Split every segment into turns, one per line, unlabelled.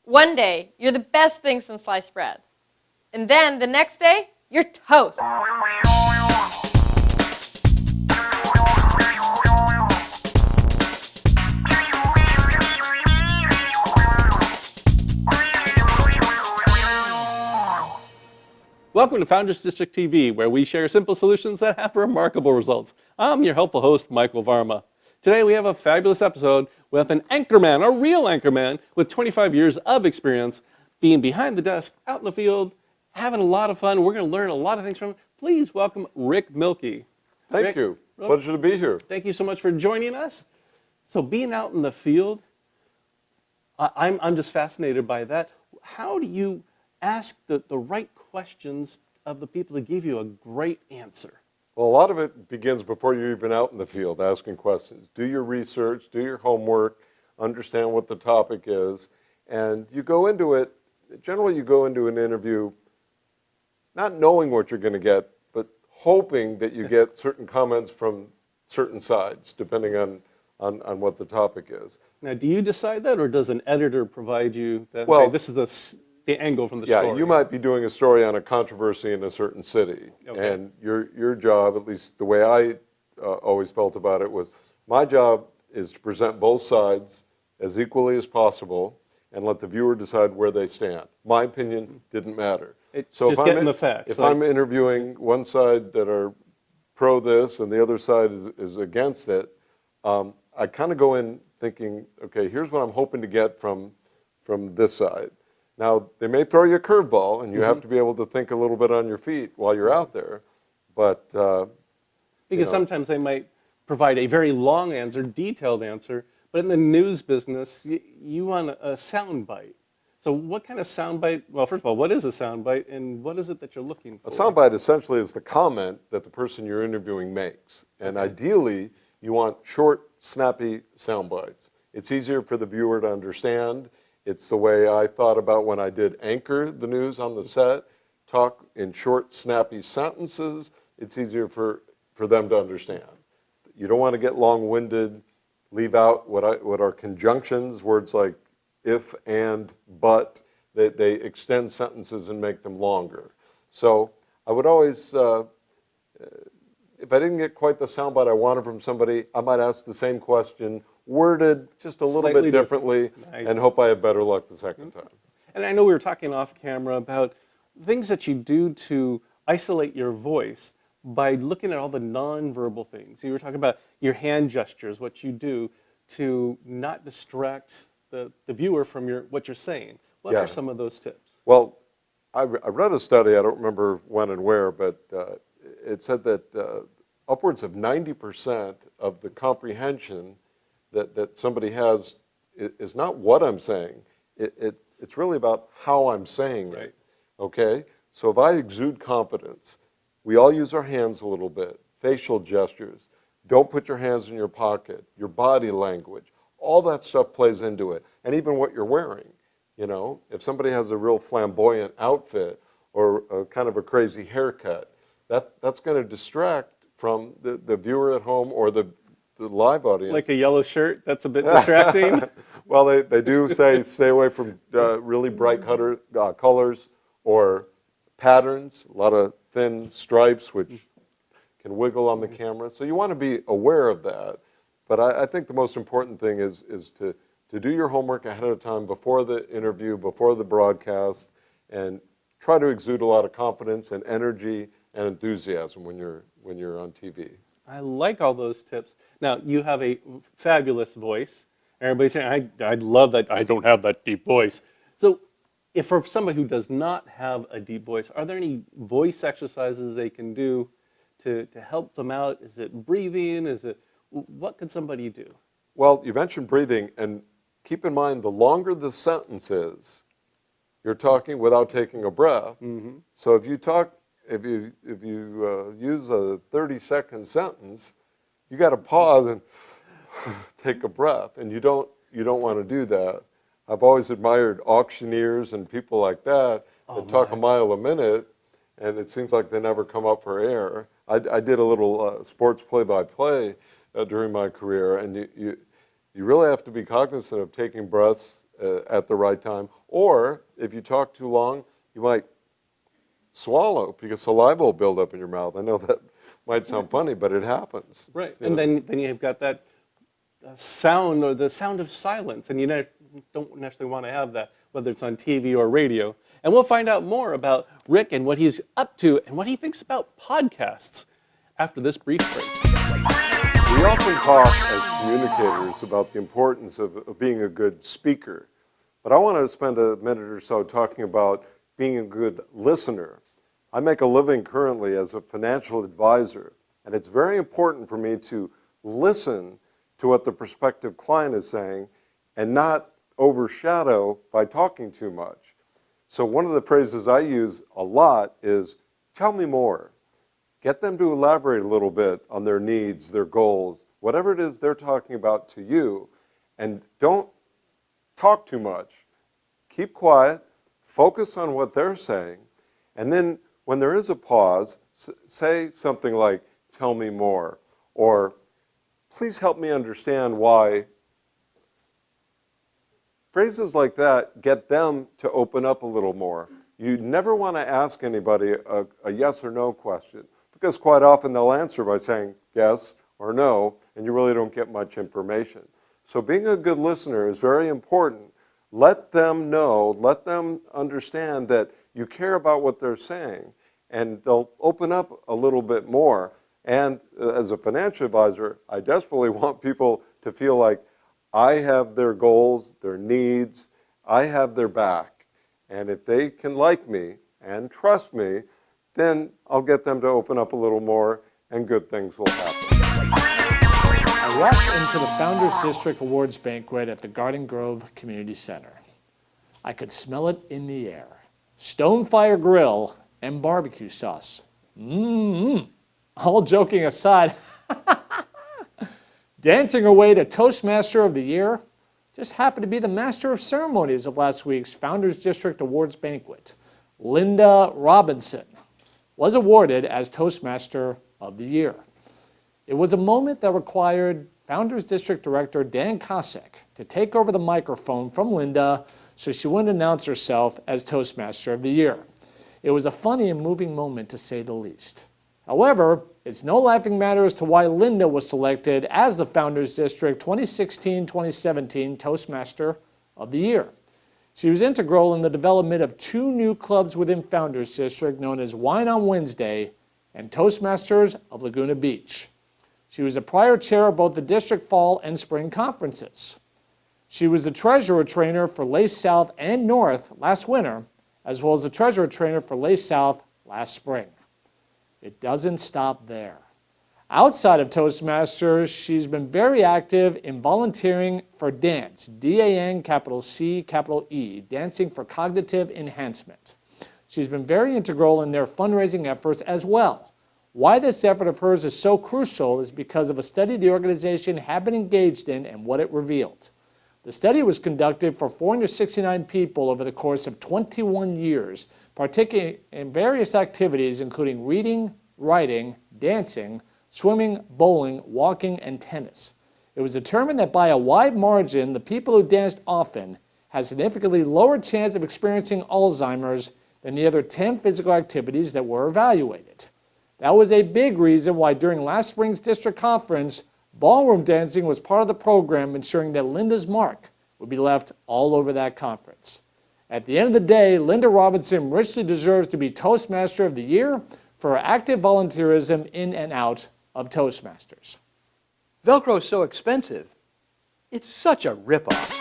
One day, you're the best thing since sliced bread. And then the next day, you're toast.
Welcome to Founders District TV, where we share simple solutions that have remarkable results. I'm your helpful host, Michael Varma. Today we have a fabulous episode with an anchorman, a real anchorman, with 25 years of experience being behind the desk, out in the field, having a lot of fun. We're going to learn a lot of things from him. Please welcome Rick Mielke.
Thank you. Pleasure to be here.
Thank you so much for joining us. So being out in the field, I'm just fascinated by that. How do you ask the right questions of the people to give you a great answer?
Well, a lot of it begins before you're even out in the field asking questions. Do your research, do your homework, understand what the topic is, and you go into it. Generally, you go into an interview not knowing what you're going to get, but hoping that you get certain comments from certain sides, depending on what the topic is.
Now, do you decide that, or does an editor provide you that?
Well,
say, this is the angle from the story?
Yeah, you might be doing a story on a controversy in a certain city,
okay.
And your job, at least the way I always felt about it, was my job is to present both sides as equally as possible and let the viewer decide where they stand. My opinion didn't matter.
It's so just getting the facts.
If I'm interviewing one side that are pro this and the other side is against it, I kind of go in thinking, okay, here's what I'm hoping to get from this side. Now, they may throw you a curveball, and you have to be able to think a little bit on your feet while you're out there. But
because sometimes they might provide a very long answer, detailed answer, but in the news business, you want a soundbite. So what kind of soundbite? Well, first of all, what is a soundbite, and what is it that you're looking for?
A soundbite essentially is the comment that the person you're interviewing makes. And ideally, you want short, snappy soundbites. It's easier for the viewer to understand. It's the way I thought about when I did anchor the news on the set, talk in short, snappy sentences. It's easier for them to understand. You don't want to get long-winded, leave out what are conjunctions, words like if, and, but. They extend sentences and make them longer. So I would always, if I didn't get quite the soundbite I wanted from somebody, I might ask the same question, worded just a little
Slightly
bit differently,
Nice.
And hope I have better luck the second time.
And I know we were talking off camera about things that you do to isolate your voice by looking at all the nonverbal things. You were talking about your hand gestures, what you do to not distract the viewer from what you're saying. What are some of those tips?
Well, I read a study, I don't remember when and where, but it said that upwards of 90% of the comprehension that somebody has is not what I'm saying. It's really about how I'm saying it. Okay? So if I exude confidence, we all use our hands a little bit, facial gestures. Don't put your hands in your pocket, your body language. All that stuff plays into it. And even what you're wearing. You know, if somebody has a real flamboyant outfit or a kind of a crazy haircut, that's going to distract from the viewer at home or the live audience.
Like a yellow shirt, that's a bit distracting.
Well, they do say stay away from really bright colors or patterns, a lot of thin stripes which can wiggle on the camera. So you want to be aware of that. But I think the most important thing is to do your homework ahead of time before the interview, before the broadcast, and try to exude a lot of confidence and energy and enthusiasm when you're on TV.
I like all those tips. Now, you have a fabulous voice. Everybody's saying, I love that. I don't have that deep voice. So if for somebody who does not have a deep voice, are there any voice exercises they can do to help them out? Is it breathing? What could somebody do?
Well, you mentioned breathing, and keep in mind, the longer the sentence is, you're talking without taking a breath. Mm-hmm. So if you use a 30-second sentence, you got to pause and take a breath, and you don't want to do that. I've always admired auctioneers and people like that talk a mile a minute, and it seems like they never come up for air. I did a little sports play-by-play during my career, and you really have to be cognizant of taking breaths at the right time, Or if you talk too long, you might swallow because saliva will build up in your mouth. I know that might sound funny, but it happens.
Right,
You
and
know.
then you've got that sound or the sound of silence, and you don't necessarily want to have that, whether it's on TV or radio. And we'll find out more about Rick and what he's up to and what he thinks about podcasts after this brief break.
We often talk as communicators about the importance of being a good speaker, but I want to spend a minute or so talking about being a good listener. I make a living currently as a financial advisor, and it's very important for me to listen to what the prospective client is saying and not overshadow by talking too much. So one of the phrases I use a lot is, tell me more. Get them to elaborate a little bit on their needs, their goals, whatever it is they're talking about to you, and don't talk too much. Keep quiet, focus on what they're saying, and then when there is a pause, say something like, tell me more, or please help me understand why. Phrases like that get them to open up a little more. You never want to ask anybody a yes or no question, because quite often they'll answer by saying yes or no, and you really don't get much information. So being a good listener is very important. Let them know, let them understand that you care about what they're saying, and they'll open up a little bit more. And as a financial advisor, I desperately want people to feel like I have their goals, their needs, I have their back. And if they can like me and trust me, then I'll get them to open up a little more and good things will happen.
I walked into the Founders District Awards banquet at the Garden Grove Community Center. I could smell it in the air. Stonefire grill and barbecue sauce. All joking aside, dancing away to Toastmaster of the Year just happened to be the master of ceremonies of last week's Founders District Awards banquet. Linda Robinson was awarded as Toastmaster of the Year. It was a moment that required Founders District Director Dan Kosek to take over the microphone from Linda so she wouldn't announce herself as Toastmaster of the Year. It was a funny and moving moment, to say the least. However, it's no laughing matter as to why Linda was selected as the Founders District 2016-2017 Toastmaster of the Year. She was integral in the development of two new clubs within Founders District known as Wine on Wednesday and Toastmasters of Laguna Beach. She was a prior chair of both the district fall and spring conferences. She was the treasurer trainer for Lace South and North last winter, as well as the treasurer trainer for Lace South last spring. It doesn't stop there. Outside of Toastmasters, she's been very active in volunteering for DANCE, D-A-N, capital C, capital E, Dancing for Cognitive Enhancement. She's been very integral in their fundraising efforts as well. Why this effort of hers is so crucial is because of a study the organization had been engaged in and what it revealed. The study was conducted for 469 people over the course of 21 years, partaking in various activities including reading, writing, dancing, swimming, bowling, walking, and tennis. It was determined that by a wide margin, the people who danced often had significantly lower chance of experiencing Alzheimer's than the other 10 physical activities that were evaluated. That was a big reason why during last spring's district conference, ballroom dancing was part of the program, ensuring that Linda's mark would be left all over that conference. At the end of the day, Linda Robinson richly deserves to be Toastmaster of the Year for her active volunteerism in and out of Toastmasters.
Velcro's so expensive. It's such a ripoff.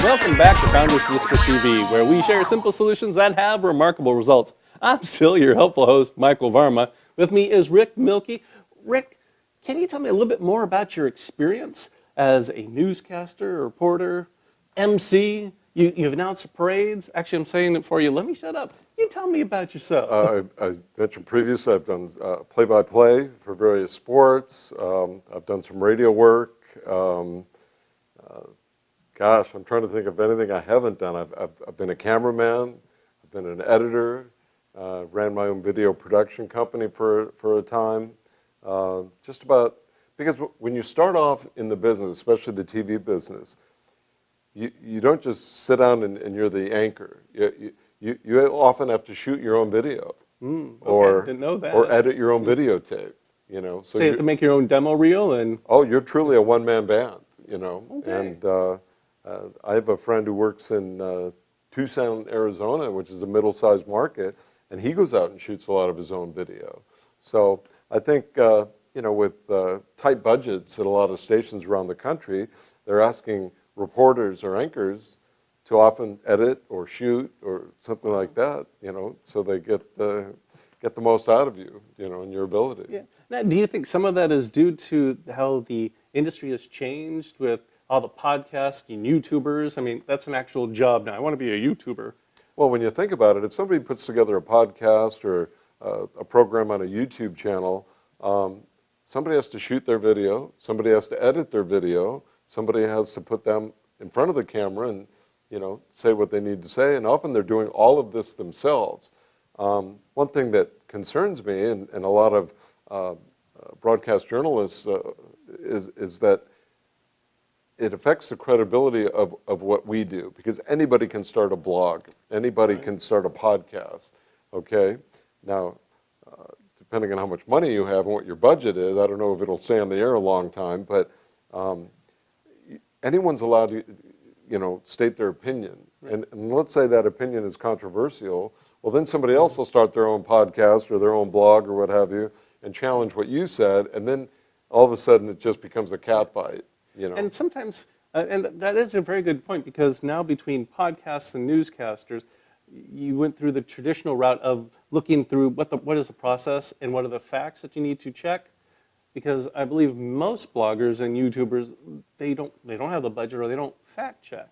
Welcome back to Founders District TV, where we share simple solutions that have remarkable results. I'm still your helpful host, Michael Varma. With me is Rick Mielke. Rick, can you tell me a little bit more about your experience as a newscaster, reporter, MC? You've announced parades. Actually, I'm saying it for you. Let me shut up. You tell me about yourself.
I mentioned previously I've done play-by-play for various sports. I've done some radio work. Gosh, I'm trying to think of anything I haven't done. I've been a cameraman. I've been an editor. Ran my own video production company for a time. Just about, because when you start off in the business, especially the TV business, you don't just sit down and you're the anchor. You often have to shoot your own video, or
didn't know that.
or edit your own videotape. You know,
So you have to make your own demo reel and.
oh, you're truly a one-man band. You know,
Okay.
and I have a friend who works in Tucson, Arizona, which is a middle-sized market, and he goes out and shoots a lot of his own video. So I think you know, with tight budgets at a lot of stations around the country, they're asking reporters or anchors to often edit or shoot or something like that, you know, so they get the most out of you, you know, and your ability.
Yeah. Now, do you think some of that is due to how the industry has changed with all the podcasts and YouTubers? I mean, that's an actual job now. I want to be a YouTuber.
Well, when you think about it, if somebody puts together a podcast or a program on a YouTube channel, somebody has to shoot their video, somebody has to edit their video, somebody has to put them in front of the camera and, you know, say what they need to say, and often they're doing all of this themselves. One thing that concerns me, and a lot of broadcast journalists, is that it affects the credibility of what we do, because anybody can start a blog, anybody can start a podcast, okay? Now, depending on how much money you have and what your budget is, I don't know if it'll stay on the air a long time, but anyone's allowed to, you know, state their opinion. And let's say that opinion is controversial, well, then somebody else will start their own podcast or their own blog or what have you and challenge what you said, and then all of a sudden it just becomes a catfight, you know.
And sometimes, and that is a very good point, because now between podcasts and newscasters, you went through the traditional route of looking through what is the process and what are the facts that you need to check, because I believe most bloggers and YouTubers, they don't have the budget, or they don't fact check.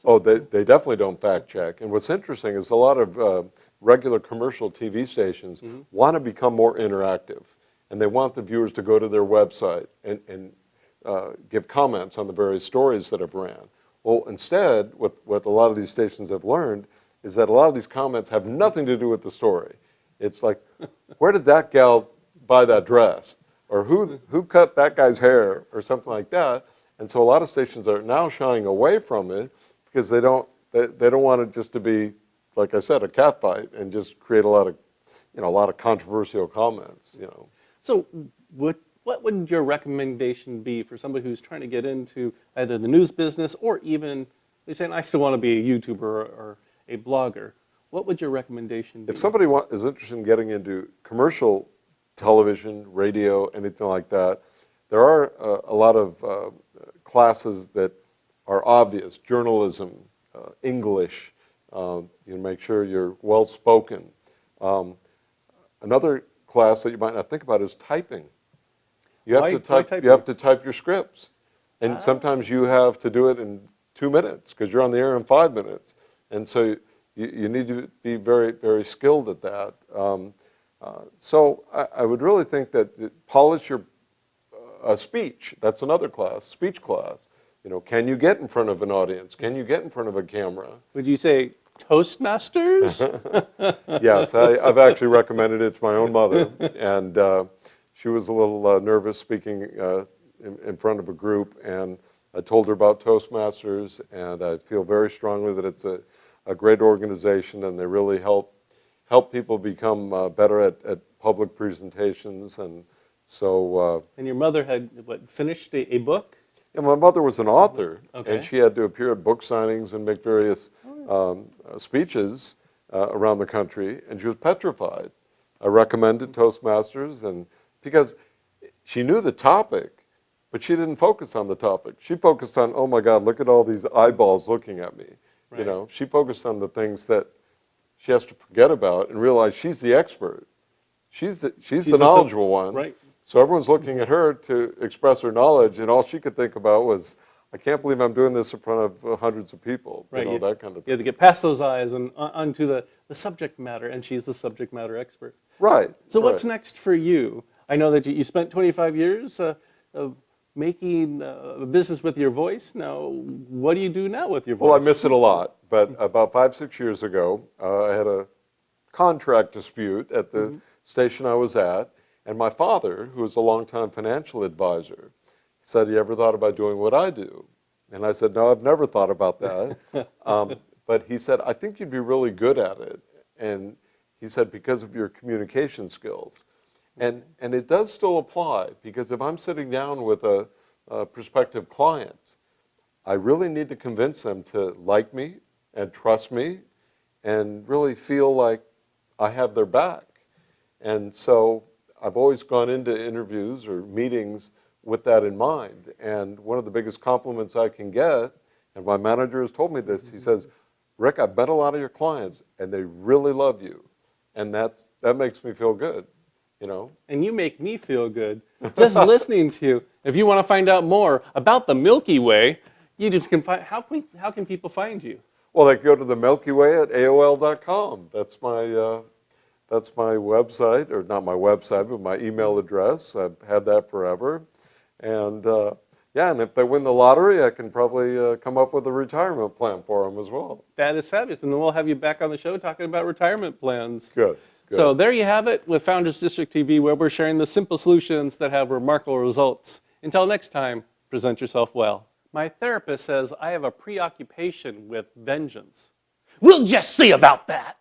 Oh, they definitely don't fact check. And what's interesting is a lot of regular commercial TV stations want to become more interactive, and they want the viewers to go to their website and give comments on the various stories that have ran. Well, instead, what a lot of these stations have learned is that a lot of these comments have nothing to do with the story. It's like, where did that gal buy that dress? Or who cut that guy's hair? Or something like that. And so a lot of stations are now shying away from it because they don't want it just to be, like I said, a catfight and just create a lot of controversial comments, you know.
So what would your recommendation be for somebody who's trying to get into either the news business, or even they're saying, I still want to be a YouTuber or a blogger? What would your recommendation be?
If somebody is interested in getting into commercial television, radio, anything like that, there are a lot of classes that are obvious: journalism, English. You make sure you're well spoken. Another class that you might not think about is typing. You have to type.
typing?
You have to type your scripts, and sometimes you have to do it in 2 minutes because you're on the air in 5 minutes, and so you need to be very, very skilled at that. So I would really think that polish your speech. That's another class, speech class. You know, can you get in front of an audience? Can you get in front of a camera?
Would you say Toastmasters?
Yes, I've actually recommended it to my own mother, and she was a little nervous speaking in front of a group, and I told her about Toastmasters, and I feel very strongly that it's a great organization, and they really help people become better at public presentations, and so.
And your mother had finished a book?
Yeah, my mother was an author,
Okay.
and she had to appear at book signings and make various speeches around the country, and she was petrified. I recommended Toastmasters, and because she knew the topic, but she didn't focus on the topic. She focused on, oh my God, look at all these eyeballs looking at me.
Right.
You know, she focused on the things that she has to forget about and realize she's the expert. She's the knowledgeable one.
Right.
So everyone's looking at her to express her knowledge, and all she could think about was, I can't believe I'm doing this in front of hundreds of people.
Right.
You know, that kind of
You
thing.
have to get past those eyes and onto the subject matter, and she's the subject matter expert.
Right.
So what's
right.
next for you? I know that you spent 25 years of making a business with your voice. Now, what do you do now with your voice?
Well, I miss it a lot, but about 5-6 years ago, I had a contract dispute at the station I was at, and my father, who was a longtime financial advisor, said, "You ever thought about doing what I do?" And I said, no, I've never thought about that. But he said, I think you'd be really good at it. And he said, because of your communication skills. And it does still apply, because if I'm sitting down with a prospective client, I really need to convince them to like me and trust me and really feel like I have their back. And so I've always gone into interviews or meetings with that in mind. And one of the biggest compliments I can get, and my manager has told me this, he says, Rick, I've met a lot of your clients and they really love you. And that makes me feel good, you know.
And you make me feel good just listening to you. If you want to find out more about the Milky Way, you just can find, how can people find you?
Well, they go to the Milky Way at AOL.com. That's my website, or not my website, but my email address. I've had that forever. And yeah, and if they win the lottery, I can probably come up with a retirement plan for them as well.
That is fabulous. And then we'll have you back on the show talking about retirement plans.
Good.
So there you have it with Founders District TV, where we're sharing the simple solutions that have remarkable results. Until next time, present yourself well. My therapist says I have a preoccupation with vengeance. We'll just see about that.